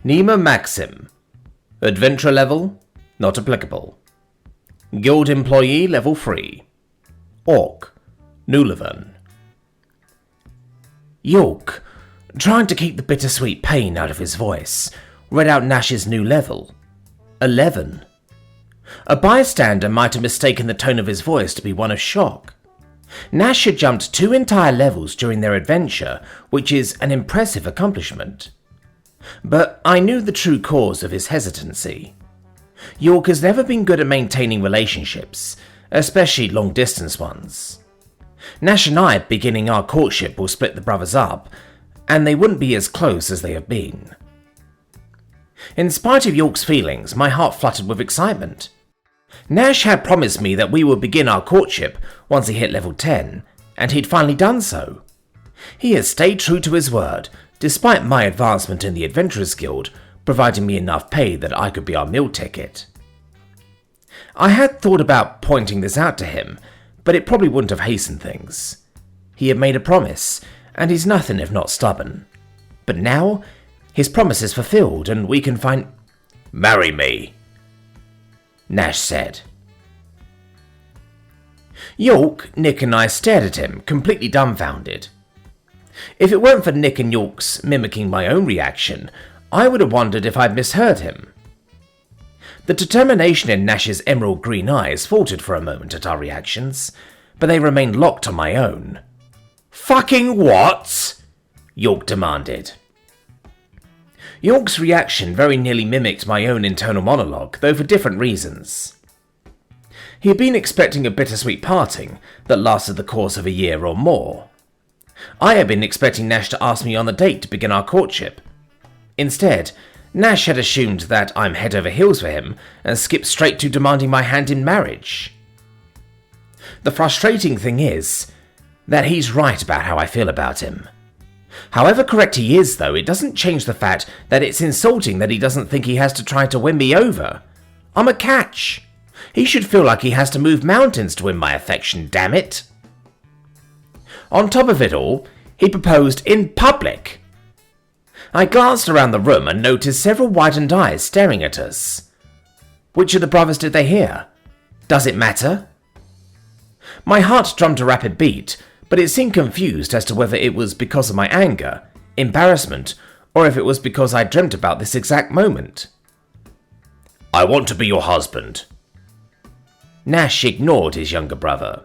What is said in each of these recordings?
Nema Maxim. Adventure level, not applicable. Guild employee level 3. Orc, Nulevan. York, trying to keep the bittersweet pain out of his voice, read out Nash's new level. 11. A bystander might have mistaken the tone of his voice to be one of shock. Nash had jumped 2 entire levels during their adventure, which is an impressive accomplishment. But I knew the true cause of his hesitancy. York has never been good at maintaining relationships, especially long-distance ones. Nash and I, beginning our courtship, will split the brothers up, and they wouldn't be as close as they have been. In spite of York's feelings, my heart fluttered with excitement. Nash had promised me that we would begin our courtship once he hit level 10, and he'd finally done so. He has stayed true to his word, despite my advancement in the Adventurers Guild providing me enough pay that I could be our meal ticket. I had thought about pointing this out to him, but it probably wouldn't have hastened things. He had made a promise, and he's nothing if not stubborn. But now, his promise is fulfilled, and we can find— "Marry me," Nash said. York, Nick and I stared at him, completely dumbfounded. If it weren't for Nick and York's mimicking my own reaction, I would have wondered if I'd misheard him. The determination in Nash's emerald green eyes faltered for a moment at our reactions, but they remained locked on my own. "Fucking what?" York demanded. York's reaction very nearly mimicked my own internal monologue, though for different reasons. He had been expecting a bittersweet parting that lasted the course of a year or more. I had been expecting Nash to ask me on a date to begin our courtship. Instead, Nash had assumed that I'm head over heels for him and skipped straight to demanding my hand in marriage. The frustrating thing is that he's right about how I feel about him. However correct he is, though, it doesn't change the fact that it's insulting that he doesn't think he has to try to win me over. I'm a catch. He should feel like he has to move mountains to win my affection, damn it. On top of it all, he proposed in public. I glanced around the room and noticed several widened eyes staring at us. Which of the brothers did they hear? Does it matter? My heart drummed a rapid beat, but it seemed confused as to whether it was because of my anger, embarrassment, or if it was because I dreamt about this exact moment. "I want to be your husband." Nash ignored his younger brother.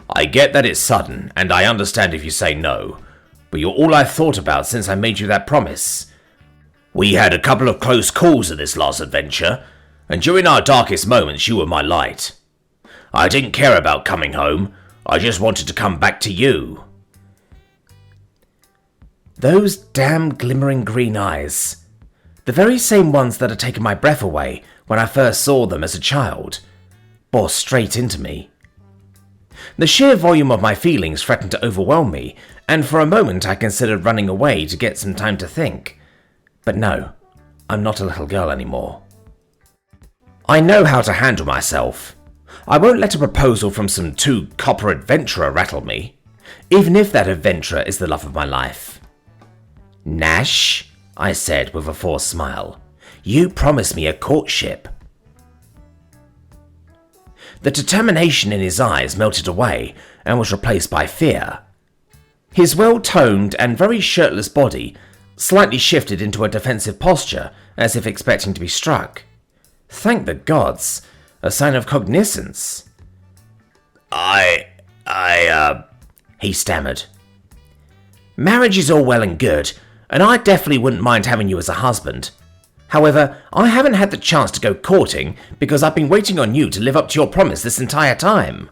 "I get that it's sudden, and I understand if you say no, but you're all I've thought about since I made you that promise. We had a couple of close calls in this last adventure, and during our darkest moments you were my light. I didn't care about coming home, I just wanted to come back to you." Those damn glimmering green eyes. The very same ones that had taken my breath away when I first saw them as a child, bore straight into me. The sheer volume of my feelings threatened to overwhelm me, and for a moment I considered running away to get some time to think. But no, I'm not a little girl anymore. I know how to handle myself. I won't let a proposal from some 2-copper adventurer rattle me, even if that adventurer is the love of my life. "Nash," I said with a forced smile, "you promised me a courtship." The determination in his eyes melted away and was replaced by fear. His well-toned and very shirtless body slightly shifted into a defensive posture as if expecting to be struck. Thank the gods, a sign of cognizance. He stammered. "Marriage is all well and good, and I definitely wouldn't mind having you as a husband. However, I haven't had the chance to go courting because I've been waiting on you to live up to your promise this entire time,"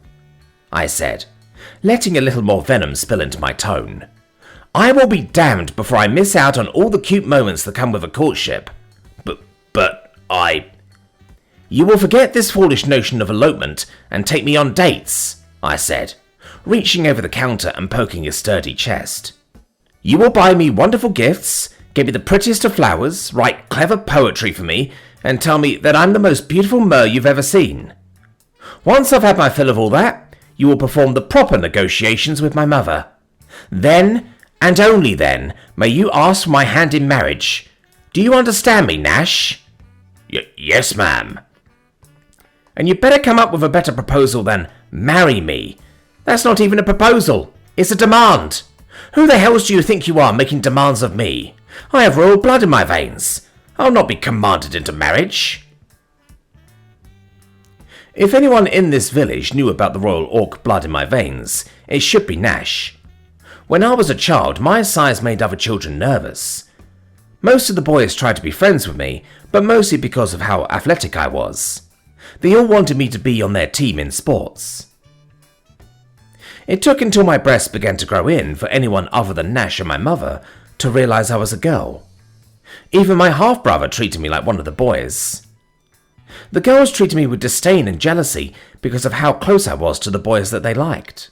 I said, letting a little more venom spill into my tone. "I will be damned before I miss out on all the cute moments that come with a courtship. But I... You will forget this foolish notion of elopement and take me on dates," I said, reaching over the counter and poking his sturdy chest. "You will buy me wonderful gifts, give me the prettiest of flowers, write clever poetry for me, and tell me that I'm the most beautiful mer you've ever seen. Once I've had my fill of all that, you will perform the proper negotiations with my mother. Then, and only then, may you ask for my hand in marriage. Do you understand me, Nash? Yes, ma'am. And you better come up with a better proposal than marry me. That's not even a proposal. It's a demand. Who the hell do you think you are making demands of me? I have royal blood in my veins. I'll not be commanded into marriage. If anyone in this village knew about the royal orc blood in my veins, it should be Nash. When I was a child, my size made other children nervous. Most of the boys tried to be friends with me, but mostly because of how athletic I was. They all wanted me to be on their team in sports. It took until my breasts began to grow in for anyone other than Nash and my mother to realise I was a girl. Even my half-brother treated me like one of the boys. The girls treated me with disdain and jealousy because of how close I was to the boys that they liked.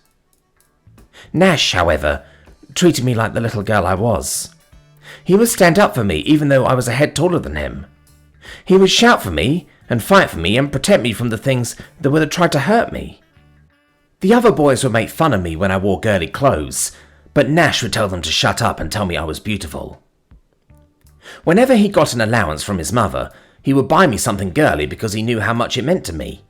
Nash, however, treated me like the little girl I was. He would stand up for me even though I was a head taller than him. He would shout for me and fight for me and protect me from the things that would have tried to hurt me. The other boys would make fun of me when I wore girly clothes, but Nash would tell them to shut up and tell me I was beautiful. Whenever he got an allowance from his mother, he would buy me something girly because he knew how much it meant to me.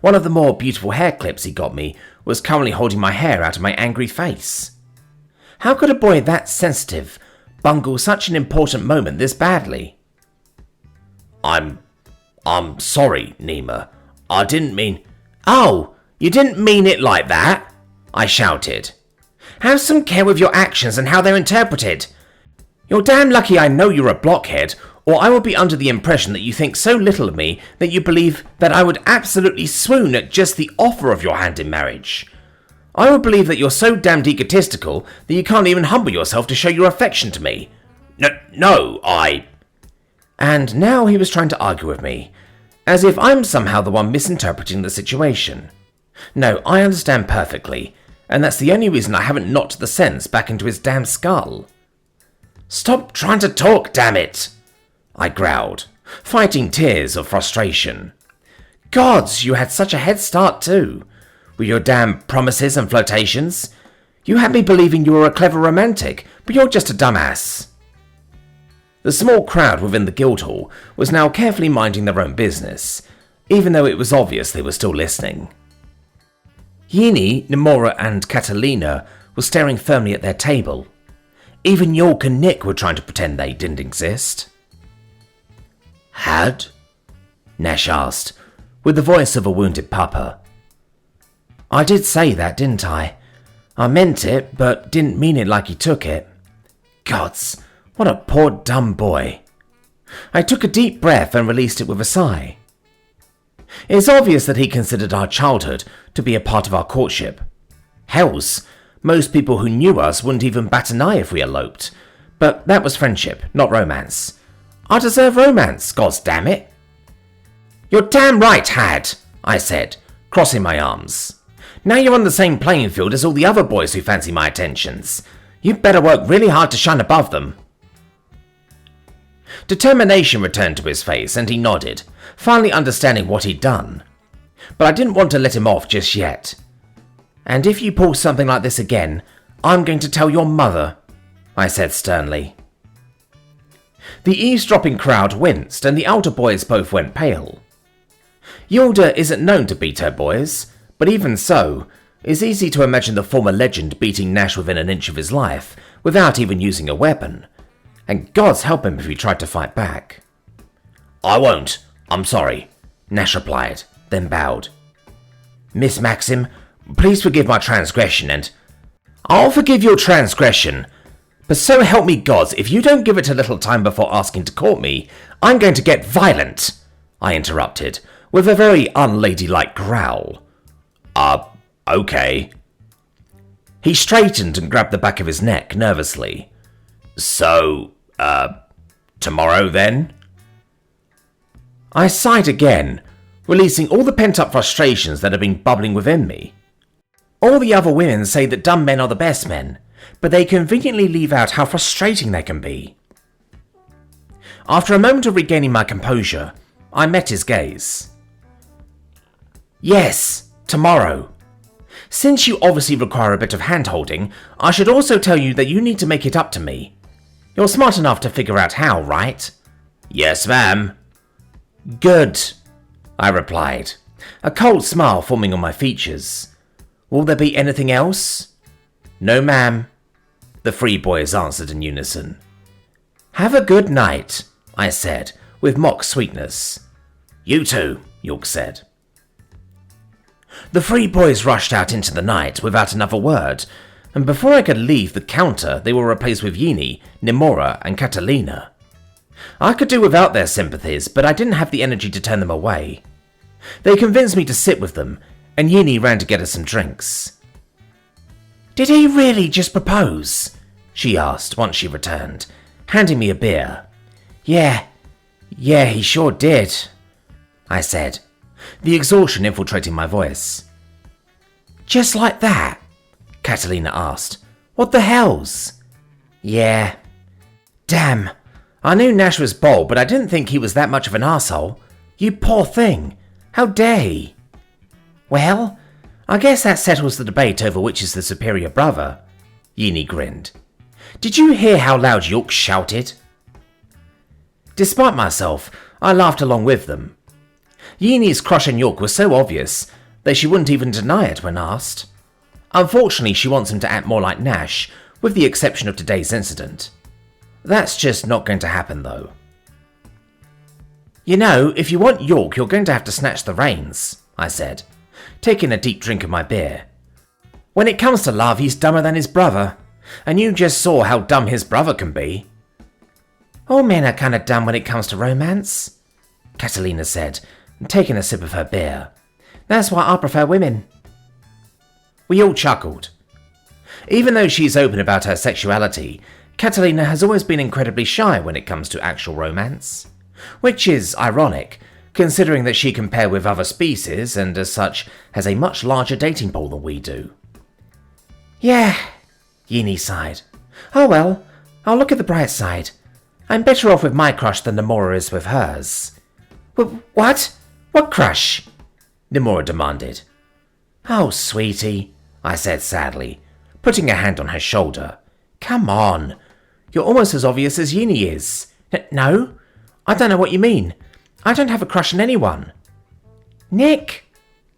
One of the more beautiful hair clips he got me was currently holding my hair out of my angry face. How could a boy that sensitive bungle such an important moment this badly? I'm sorry, Nema. I didn't mean... Oh, you didn't mean it like that? I shouted. Have some care with your actions and how they're interpreted. You're damn lucky I know you're a blockhead, or I will be under the impression that you think so little of me that you believe that I would absolutely swoon at just the offer of your hand in marriage. I would believe that you're so damned egotistical that you can't even humble yourself to show your affection to me. No, I... And now he was trying to argue with me, as if I'm somehow the one misinterpreting the situation. No, I understand perfectly, and that's the only reason I haven't knocked the sense back into his damn skull. Stop trying to talk, damn it! I growled, fighting tears of frustration. Gods, you had such a head start too, with your damn promises and flirtations. You had me believing you were a clever romantic, but you're just a dumbass. The small crowd within the Guildhall was now carefully minding their own business, even though it was obvious they were still listening. Yini, Nemora and Catalina were staring firmly at their table. Even York and Nick were trying to pretend they didn't exist. Had? Nash asked, with the voice of a wounded pupper. I did say that, didn't I? I meant it, but didn't mean it like he took it. Gods, what a poor dumb boy. I took a deep breath and released it with a sigh. It's obvious that he considered our childhood to be a part of our courtship. Hells, most people who knew us wouldn't even bat an eye if we eloped. But that was friendship, not romance. I deserve romance, gods damn it. You're damn right, Had, I said, crossing my arms. Now you're on the same playing field as all the other boys who fancy my attentions. You'd better work really hard to shine above them. Determination returned to his face and he nodded, finally understanding what he'd done. But I didn't want to let him off just yet. And if you pull something like this again, I'm going to tell your mother, I said sternly. The eavesdropping crowd winced and the elder boys both went pale. Yulda isn't known to beat her boys, but even so, it's easy to imagine the former legend beating Nash within an inch of his life without even using a weapon. And gods help him if he tried to fight back. I won't, I'm sorry, Nash replied, then bowed. Miss Maxim, please forgive my transgression and... I'll forgive your transgression, but so help me gods, if you don't give it a little time before asking to court me, I'm going to get violent, I interrupted, with a very unladylike growl. Okay. He straightened and grabbed the back of his neck nervously. So, tomorrow then? I sighed again, releasing all the pent-up frustrations that had been bubbling within me. All the other women say that dumb men are the best men, but they conveniently leave out how frustrating they can be. After a moment of regaining my composure, I met his gaze. Yes, tomorrow. Since you obviously require a bit of hand-holding, I should also tell you that you need to make it up to me. You're smart enough to figure out how, right? Yes, ma'am. Good, I replied, a cold smile forming on my features. Will there be anything else? No, ma'am, the three boys answered in unison. Have a good night, I said, with mock sweetness. You too, York said. The three boys rushed out into the night without another word, and before I could leave the counter, they were replaced with Yini, Nemora, and Catalina. I could do without their sympathies, but I didn't have the energy to turn them away. They convinced me to sit with them, and Yini ran to get us some drinks. Did he really just propose? She asked once she returned, handing me a beer. Yeah, he sure did, I said, the exhaustion infiltrating my voice. Just like that? Catalina asked. What the hells? Yeah. Damn, I knew Nash was bold, but I didn't think he was that much of an arsehole. You poor thing. How dare he? Well, I guess that settles the debate over which is the superior brother. Yini grinned. Did you hear how loud York shouted? Despite myself, I laughed along with them. Yini's crush on York was so obvious that she wouldn't even deny it when asked. Unfortunately, she wants him to act more like Nash, with the exception of today's incident. That's just not going to happen, though. You know, if you want York, you're going to have to snatch the reins, I said, taking a deep drink of my beer. When it comes to love, he's dumber than his brother, and you just saw how dumb his brother can be. All men are kind of dumb when it comes to romance, Catalina said, taking a sip of her beer. That's why I prefer women. We all chuckled. Even though she's open about her sexuality, Catalina has always been incredibly shy when it comes to actual romance. Which is ironic, considering that she can pair with other species and as such has a much larger dating pool than we do. Yeah, Yini sighed. Oh well, I'll look at the bright side. I'm better off with my crush than Nemora is with hers. What? What crush? Nemora demanded. Oh, sweetie, I said sadly, putting a hand on her shoulder. Come on, you're almost as obvious as Yini is. No, I don't know what you mean. I don't have a crush on anyone. Nick,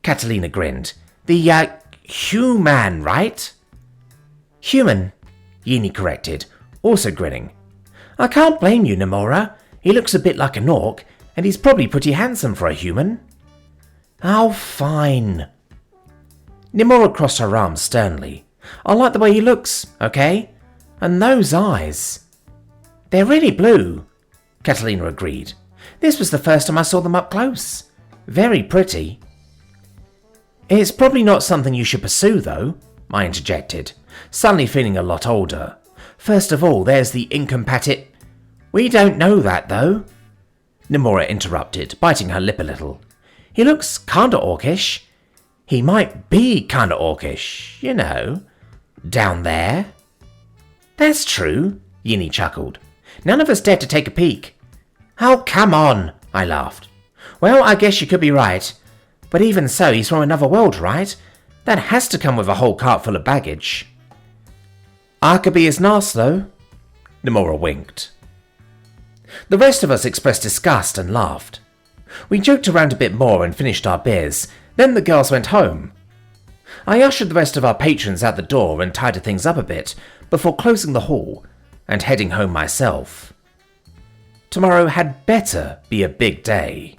Catalina grinned. The, human, right? Human, Yini corrected, also grinning. I can't blame you, Nemora. He looks a bit like an orc, and he's probably pretty handsome for a human. Oh, fine. Nemora crossed her arms sternly. I like the way he looks, okay? And those eyes. They're really blue, Catalina agreed. This was the first time I saw them up close. Very pretty. It's probably not something you should pursue, though, I interjected, suddenly feeling a lot older. First of all, there's the We don't know that, though, Nemora interrupted, biting her lip a little. He looks kinda orcish. He might be kinda orcish, you know. Down there. That's true, Yini chuckled. None of us dared to take a peek. Oh, come on, I laughed. Well, I guess you could be right. But even so, he's from another world, right? That has to come with a whole cart full of baggage. I could be his nurse, though. Nemora winked. The rest of us expressed disgust and laughed. We joked around a bit more and finished our beers, then the girls went home. I ushered the rest of our patrons out the door and tidied things up a bit before closing the hall and heading home myself. Tomorrow had better be a big day.